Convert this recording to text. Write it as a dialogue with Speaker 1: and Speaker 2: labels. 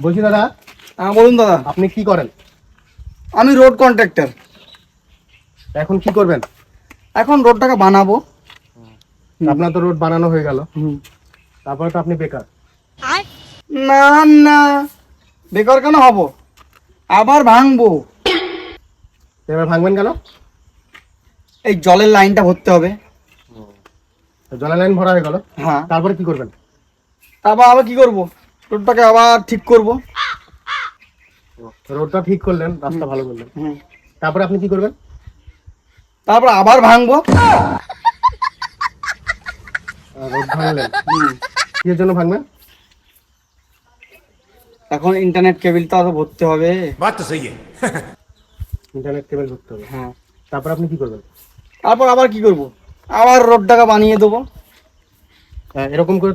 Speaker 1: বলছি দাদা,
Speaker 2: হ্যাঁ বলুন দাদা।
Speaker 1: আপনি কি করেন?
Speaker 2: আমি রোড কন্ট্রাক্টর।
Speaker 1: এখন কি করবেন?
Speaker 2: এখন রোডটাকে বানাবো।
Speaker 1: আপনার তো রোড বানানো হয়ে গেল, তারপরে তো আপনি বেকার।
Speaker 2: না না, বেকার কেন হব? আবার ভাঙবো।
Speaker 1: এবার ভাঙবেন কেন?
Speaker 2: এই জলের লাইনটা ভরতে হবে।
Speaker 1: জলের লাইন ভরা হয়ে গেল,
Speaker 2: হ্যাঁ,
Speaker 1: তারপরে কি করবেন?
Speaker 2: তারপর আবার কি করব? রোডটাকে আবার ঠিক করব।
Speaker 1: রোডটা ঠিক করলেন, রাস্তা ভালো করলেন,
Speaker 2: হুম,
Speaker 1: তারপরে আপনি কি করবেন?
Speaker 2: তারপর আবার ভাঙবো।
Speaker 1: রোড ভাঙলেন, কিসের জন্য ভাঙবেন?
Speaker 2: এখন ইন্টারনেট কেবিল তো আরো ভরতে হবে।
Speaker 3: बात तो सही है।
Speaker 1: ইন্টারনেট কেবল করতে হবে,
Speaker 2: হ্যাঁ,
Speaker 1: তারপর আপনি কি করবেন?
Speaker 2: তারপর আবার কি করব? আবার রোডটাকে বানিয়ে দেবো।
Speaker 1: এরকম করে